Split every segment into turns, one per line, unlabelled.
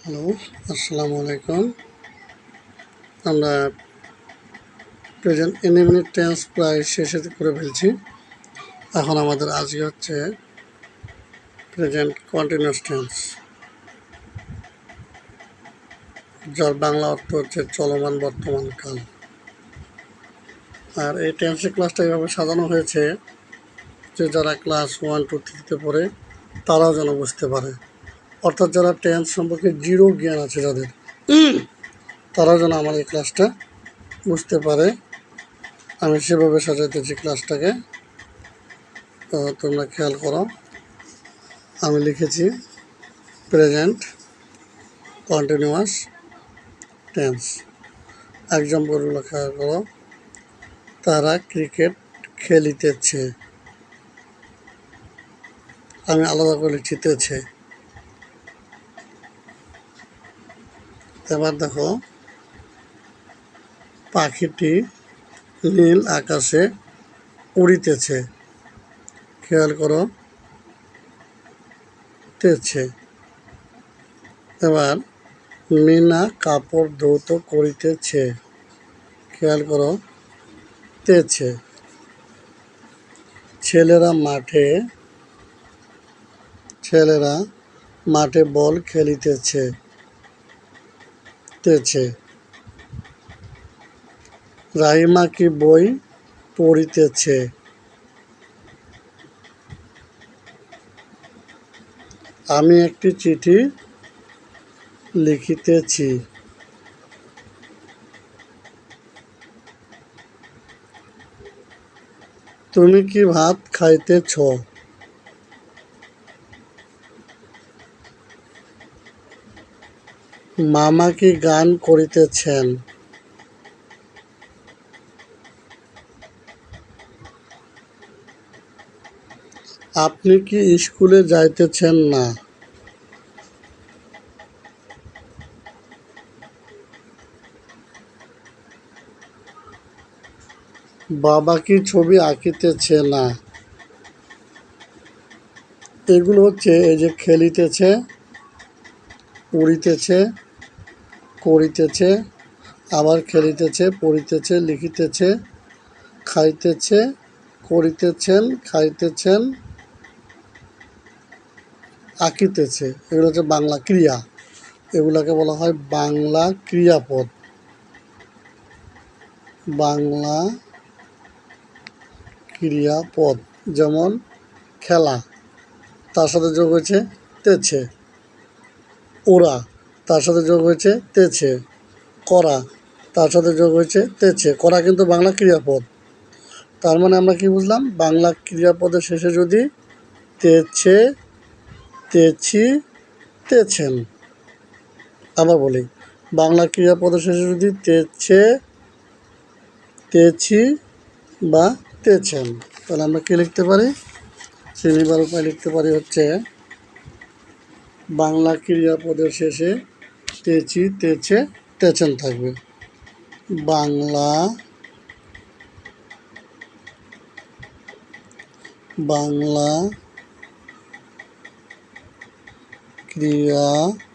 Hello, আসসালামু আলাইকুম। আমরা প্রেজেন্ট ইনডেফিনিট টেন্স প্রায় শেষে করে ফেলছি। এখন আমাদের আজকে হচ্ছে প্রেজেন্ট কন্টিনিউয়াস টেন্স, যার বাংলা অর্থ হচ্ছে চলমান বর্তমান কাল। আর এই টেন্সের ক্লাসটা এইভাবে সাজানো হয়েছে যে যারা ক্লাস 1, 2, 3-তে পড়ে তারাও যেন বুঝতে পারে, অর্থাৎ যারা টেন্স সম্পর্কে জিরো জ্ঞান আছে যাদের, তারাও যেন আমার এই ক্লাসটা বুঝতে পারে। আমি সেভাবে সাজাইতেছি ক্লাসটাকে। তো তোমরা খেয়াল করো, আমি লিখেছি প্রেজেন্ট কন্টিনিউয়াস টেন্স। এক্সাম্পলগুলো খেয়াল করো। তারা ক্রিকেট খেলিতেছে, আমি আলাদা করে লিখছি তেছে। এবার দেখো, পাখিটি নীল আকাশে উড়িতেছে, খেয়াল করো তেছে। এবার মিনা কাপড় ধৌত করিতেছে, খেয়াল করো তেছে। ছেলেরা মাঠে বল খেলিতেছে, তেছে। রাহিমা কি বই পড়িতেছে, আমি একটি চিঠি লিখিতেছি। তুমি কি ভাত খাইতেছ, মামা কি গান করিতেছেন, আপনি কি স্কুলে যাইতেছেন না, বাবা কি ছবি আঁকিতেছে না। এগুলো হচ্ছে এই যে খেলিতেছে, উড়িতেছে, করিতেছে, আবার খেলিতেছে, পড়িতেছে, লিখিতেছে, খাইতেছে, করিতেছেন, খাইতেছেন, আঁকিতেছে। এগুলো হচ্ছে বাংলা ক্রিয়া। এগুলোকে বলা হয় বাংলা ক্রিয়াপদ। বাংলা ক্রিয়াপদ যেমন খেলা, তার সাথে যোগ হয়েছে তেছে। ওরা, তার সাথে যোগ হয়েছে তেছে। করা, তার সাথে যোগ হয়েছে তেছে। করা কিন্তু বাংলা ক্রিয়াপদ। তার মানে আমরা কি বুঝলাম? বাংলা ক্রিয়াপদের শেষে যদি তেছে, তেছি, তেছেন। আবার বলি, বাংলা ক্রিয়াপদের শেষে যদি তেছে, তেছি বা তেছেন, তাহলে আমরা কি লিখতে পারি? শ্রেণীবার উপায় লিখতে পারি হচ্ছে বাংলা ক্রিয়াপদের শেষে তেছি, তেছে, তেছেন থাকবে। বাংলা ক্রিয়াপদের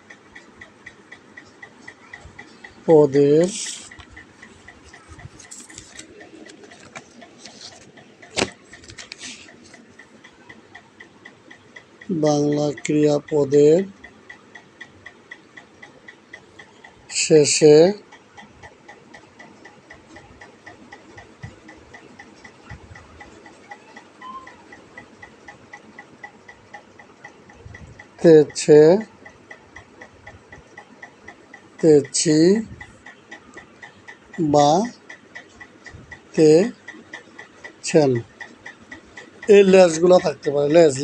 শেষে তেছে, তেছি বা তেছেন, এই লেজগুলো থাকতে পারে। লেজ,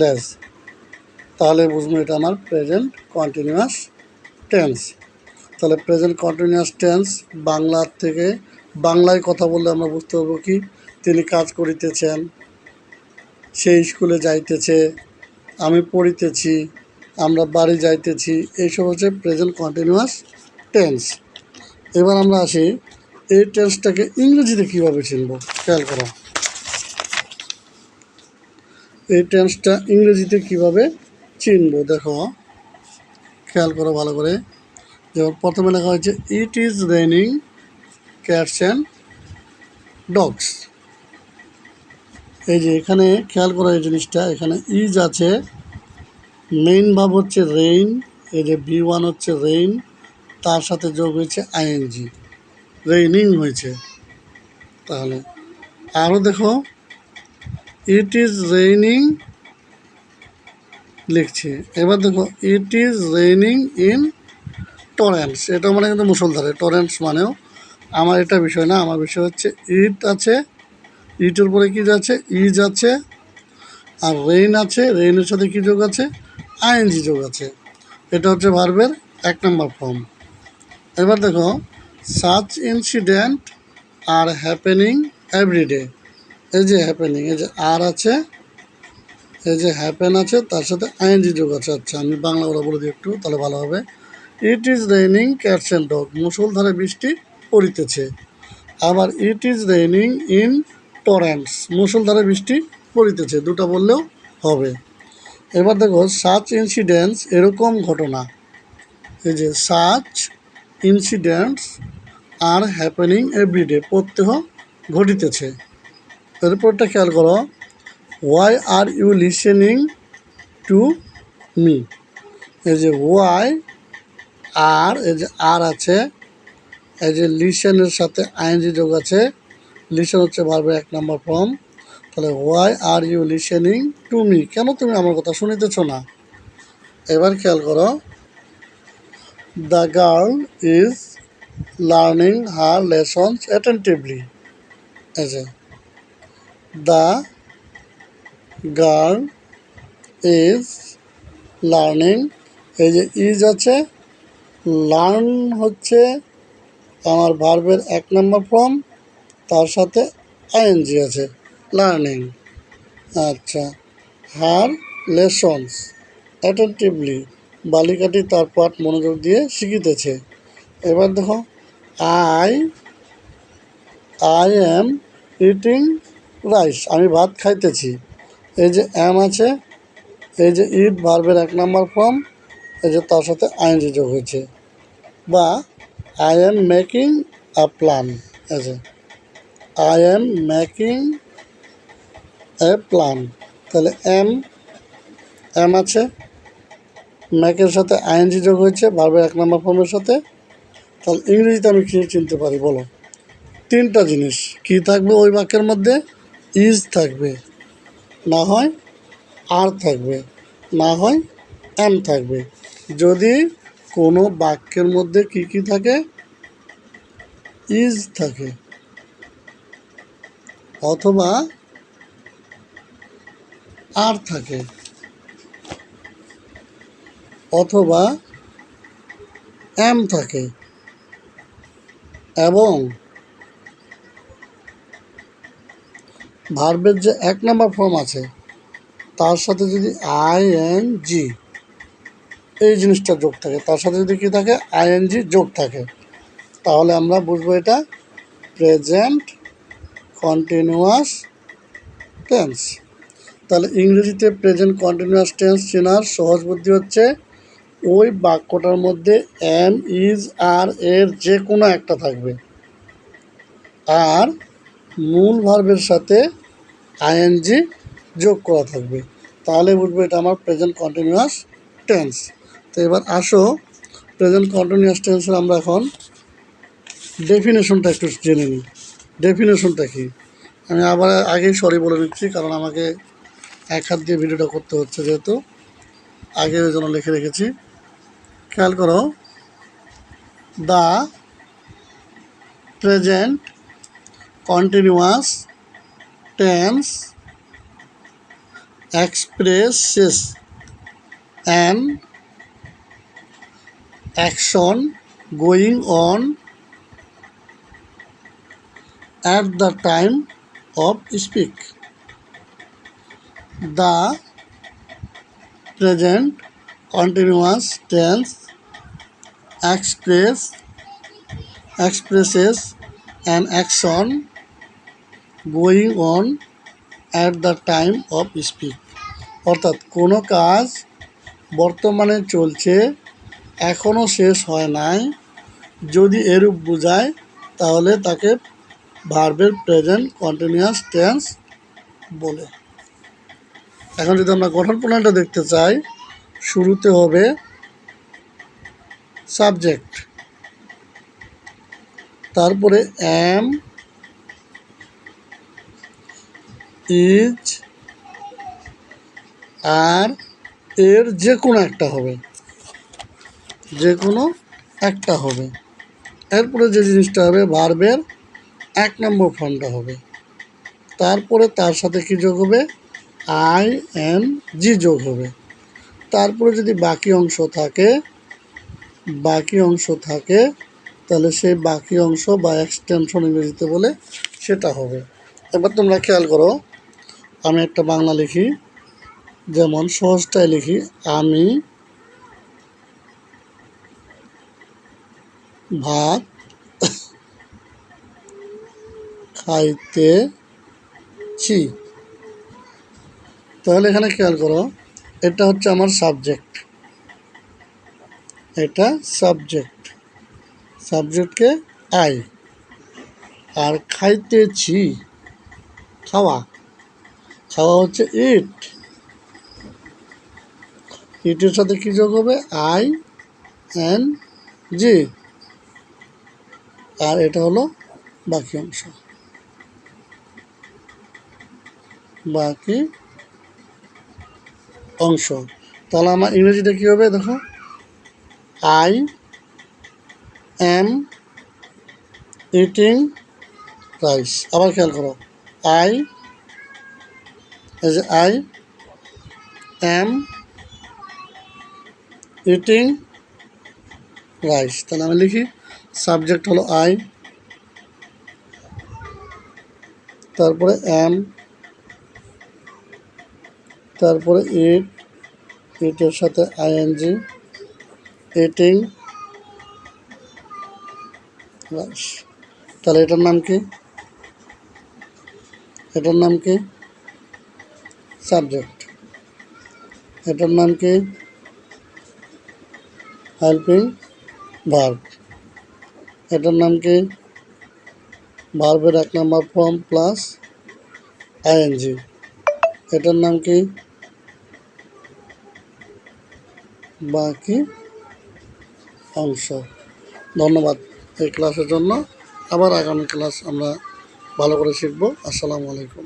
তাহলে বুঝবো এটা আমার প্রেজেন্ট কন্টিনিউয়াস টেন্স। তাহলে প্রেজেন্ট কন্টিনিউয়াস টেন্স বাংলার থেকে বাংলায় কথা বললে আমরা বুঝতে পারবো কি, তিনি কাজ করিতেছেন, সে স্কুলে যাইতেছে, আমি পড়িতেছি, আমরা বাড়ি যাইতেছি। এইসব হচ্ছে প্রেজেন্ট কন্টিনিউয়াস টেন্স। এবার আমরা আসি এই টেন্সটাকে ইংরেজিতে কীভাবে চিনব। খেয়াল করো, এই টেন্সটা ইংরেজিতে কীভাবে চিনব। দেখো, খেয়াল করো ভালো করে। যেমন প্রথমে লেখা হয়েছে it is raining cats and dogs. এই যে এখানে খেয়াল করা এই জিনিসটা, এখানে ইজ আছে, মেইন ভাব হচ্ছে রেইন, এই যে V1 হচ্ছে রেইন, তার সাথে যোগ হয়েছে আইএনজি, রেইনিং হয়েছে। তাহলে আরও দেখো, ইট ইজ রেইনিং লিখছি, এবার দেখো ইট ইজ রেইনিং ইন টরেন্টস, এটা মানে কিন্তু মুষলধারে, টরেন্টস মানেও আমার এটা বিষয় না, আমার বিষয় হচ্ছে ইট আছে, ইটের পরে কী আছে, ইজ আছে, আর রেইন আছে, রেইনের সাথে কী যোগ আছে, আইএনজি যোগ আছে। এটা হচ্ছে ভার্বের 1 নম্বর ফর্ম। এবার দেখো, such incident are happening everyday. এই যে হ্যাপেনিং, এই যে আর আছে, এই যে হ্যাপেন আছে, তার সাথে আইএনজি যোগ আছে। আচ্ছা, আমি বাংলা ওরা বলে দিই একটু, তাহলে ভালো হবে। It is raining cats and dog, মুষলধারে বৃষ্টি পড়িতেছে। আবার it is raining in torrents, মুষলধারে বৃষ্টি পড়িতেছে, দুটো বললেও হবে। এবার দেখো, সাচ ইনসিডেন্টস, এরকম ঘটনা, এই যে such incidents are happening everyday, প্রত্যহ ঘটিতেছে। এরপরটা খেয়াল করো, why are you listening to me. এই যে ওয়াই আর, এই যে আর আছে, এই যে লিসেনের সাথে আইএনজি যোগ আছে, লিসেন হচ্ছে ভার্বের 1 নম্বর ফর্ম। তাহলে why are you listening to me, কেন তুমি আমার কথা শুনিতেছ না। এবার খেয়াল করো, the girl is learning her lessons attentively. এই যে দ্য গার্ল ইজ লার্নিং, এই যে ইজ আছে, লার্ন হচ্ছে আমার ভার্বের 1 নম্বর ফর্ম, তার সাথে আইএনজি আছে, লার্নিং। আচ্ছা, হার লেসনস অ্যাটেন্টিভলি, বালিকাটি তার পাঠ মনোযোগ দিয়ে শিখিতেছে। এবার দেখো, I I am eating rice, আমি ভাত খাইতেছি। এই যে অ্যাম আছে, এই যে ইট ভার্বের 1 নম্বর ফর্ম, এই যে তার সাথে আইএনজি যোগ হয়েছে। বা I am making a plan, এই যে I am making A plan, তাহলে এম আছে, ম্যাকের সাথে আইএনজি যোগ হয়েছে ভার্বের 1 নম্বর ফর্মের সাথে। তাহলে ইংরেজিতে আমি কী চিনতে পারি বলো? 3টা জিনিস কি থাকবে ওই বাক্যের মধ্যে, ইজ থাকবে, না হয় আর থাকবে, না হয় এম থাকবে। যদি কোনো বাক্যের মধ্যে কি কি থাকে, ইজ থাকে, অথবা আর থাকে, অথবা এম থাকে, এবং ভার্বের যে 1 নম্বর ফর্ম আছে তার সাথে যদি আইএনজি, এই জিনিসটা যোগ থাকে, তার সাথে যদি কী থাকে, আইএনজি যোগ থাকে, তাহলে আমরা বুঝবো এটা প্রেজেন্ট কন্টিনিউয়াস টেন্স। তাহলে ইংরেজিতে প্রেজেন্ট কন্টিনিউয়াস টেন্স চেনার সহজ বুদ্ধি হচ্ছে, ওই বাক্যটার মধ্যে এম, ইজ, আর এর যে কোনো একটা থাকবে, আর মূল ভার্বের সাথে আইএনজি যোগ করা থাকবে, তাহলে বুঝবো এটা আমার প্রেজেন্ট কন্টিনিউয়াস টেন্স। তো এবার আসো, প্রেজেন্ট কন্টিনিউয়াস টেন্সের আমরা এখন ডেফিনেশনটা একটু জেনে নিই। ডেফিনেশনটা কি, আমি আবার আগেই সরি বলে নিচ্ছি, কারণ আমাকে 1 হাত দিয়ে ভিডিওটা করতে হচ্ছে, যেহেতু আগে ওই জন্য লিখে রেখেছি। খেয়াল করো, the present continuous tense expresses an action going on at the time of speak. The present continuous tense expresses an action going on at the time of speak. অর্থাৎ কোনো কাজ বর্তমানে চলছে এখনও শেষ হয় নাই যদি এরূপ বোঝায় তাহলে তাকে ভার্বের প্রেজেন্ট কন্টিনিউয়াস টেন্স বলে। এখন যদি আমরা গঠন প্রণালীটা দেখতে চাই, শুরুতে হবে সাবজেক্ট, তারপরে এম, ইজ, আর, এর যে কোনো একটা হবে, যে কোনো একটা হবে। এরপরে যে জিনিসটা হবে ভার্বের 1 নম্বর ফর্মটা হবে, তারপরে তার সাথে কি যোগ হবে, আই এন জি যোগ হবে। তারপরে যদি বাকি অংশ থাকে তাহলে সেই বাকি অংশ বা এক্সটেনশন ইংরেজিতে বলে সেটা হবে। এবার তোমরা খেয়াল করো, আমি একটা বাংলা লিখি, যেমন সহজটাই লিখি, আমি ভাত খাইতেছি। তাহলে এখানে খেয়াল করো, এটা হচ্ছে আমার সাবজেক্ট, এটা সাবজেক্টকে আই, আর খাইতেছি খাওয়া হচ্ছে ইট, ইটের সাথে কি যোগ হবে, আই এন জি, আর এটা হলো বাকি অংশ। তাহলে আমার ইংরেজিটা কী হবে দেখো, আই এম ইটিং রাইস। আবার খেয়াল করো, আই এম ইটিং রাইস। তাহলে আমি লিখি, সাবজেক্ট হলো আই, তারপরে এম, তারপরে ইটের সাথে আইএনজি, ইটিং রাইস। তাহলে এটার নাম কি, সাবজেক্ট। এটার নাম কি, হেল্পিং ভার্ব। এটার নাম কি, ভার্বের 1 নম্বর ফর্ম প্লাস আইএনজি। এটার নাম কি, বাকি অংশ। ধন্যবাদ এই ক্লাসের জন্য। আবার আগামী ক্লাস আমরা ভালো করে শিখব। আসসালামু আলাইকুম।